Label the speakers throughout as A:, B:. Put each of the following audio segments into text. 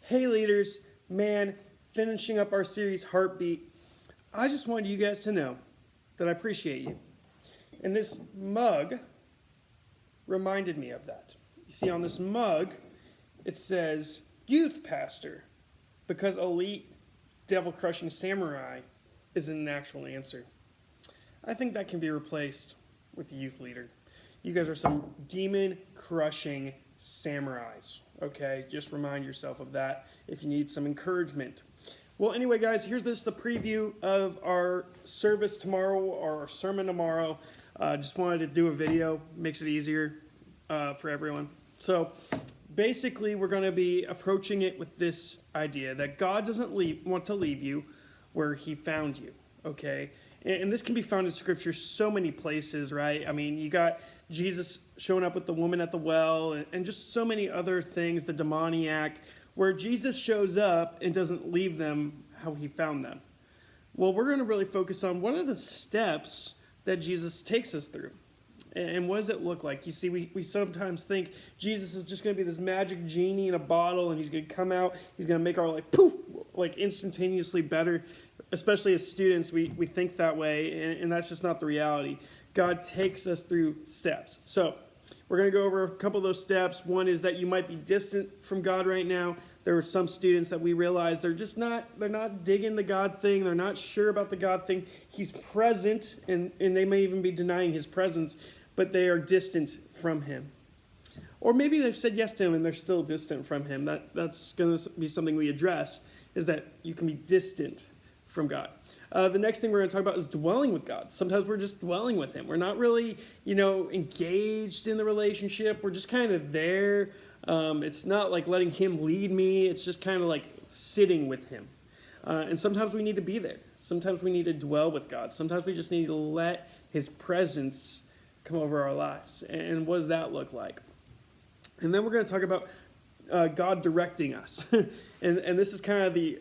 A: Hey leaders, man, finishing up our series Heartbeat. I just wanted you guys to know that I appreciate you. And this mug reminded me of that. You see, on this mug, it says Youth Pastor, because elite devil-crushing samurai isn't an actual answer. I think that can be replaced with youth leader. You guys are some demon-crushing samurais, okay? Just remind yourself of that if you need some encouragement. Well, anyway, guys, here's the preview of our service tomorrow, or our sermon tomorrow. Just wanted to do a video, makes it easier for everyone. So basically, we're going to be approaching it with this idea that God doesn't want to leave you where he found you, okay? And this can be found in Scripture so many places, right? I mean, you got Jesus showing up with the woman at the well and just so many other things, the demoniac, where Jesus shows up and doesn't leave them how he found them. Well, we're going to really focus on what are the steps that Jesus takes us through. And what does it look like? You see, we sometimes think Jesus is just going to be this magic genie in a bottle and he's going to come out, he's going to make our life poof, like instantaneously better. Especially as students, we think that way, and that's just not the reality. God takes us through steps. So we're going to go over a couple of those steps. One is that you might be distant from God right now. There are some students that we realize they're not digging the God thing. They're not sure about the God thing. He's present, and they may even be denying his presence, but they are distant from him. Or maybe they've said yes to him and they're still distant from him. That's going to be something we address, is that you can be distant from God. The next thing we're going to talk about is dwelling with God. Sometimes we're just dwelling with him. We're not really, engaged in the relationship. We're just kind of there. It's not like letting him lead me. It's just kind of like sitting with him. And sometimes we need to be there. Sometimes we need to dwell with God. Sometimes we just need to let his presence come over our lives. And what does that look like? And then we're going to talk about God directing us. and this is kind of the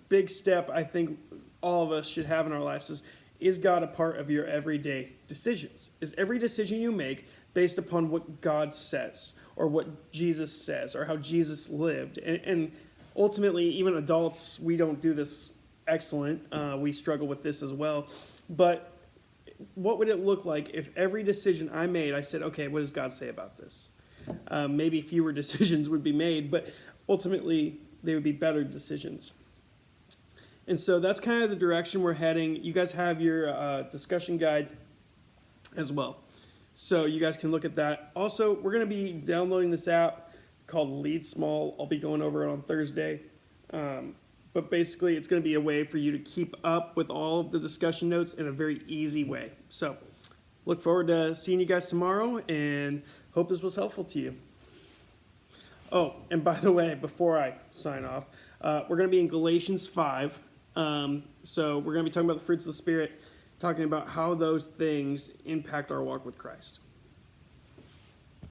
A: big step I think all of us should have in our lives is God a part of your everyday decisions? Is every decision you make based upon what God says or what Jesus says or how Jesus lived? And ultimately, even adults, we don't do this excellent. We struggle with this as well. But what would it look like if every decision I made, I said, okay, what does God say about this? Maybe fewer decisions would be made, but ultimately they would be better decisions. And so that's kind of the direction we're heading. You guys have your discussion guide as well. So you guys can look at that. Also, we're going to be downloading this app called Lead Small. I'll be going over it on Thursday. But basically, it's going to be a way for you to keep up with all of the discussion notes in a very easy way. So look forward to seeing you guys tomorrow and hope this was helpful to you. Oh, and by the way, before I sign off, we're going to be in Galatians 5. So we're going to be talking about the fruits of the Spirit, talking about how those things impact our walk with Christ.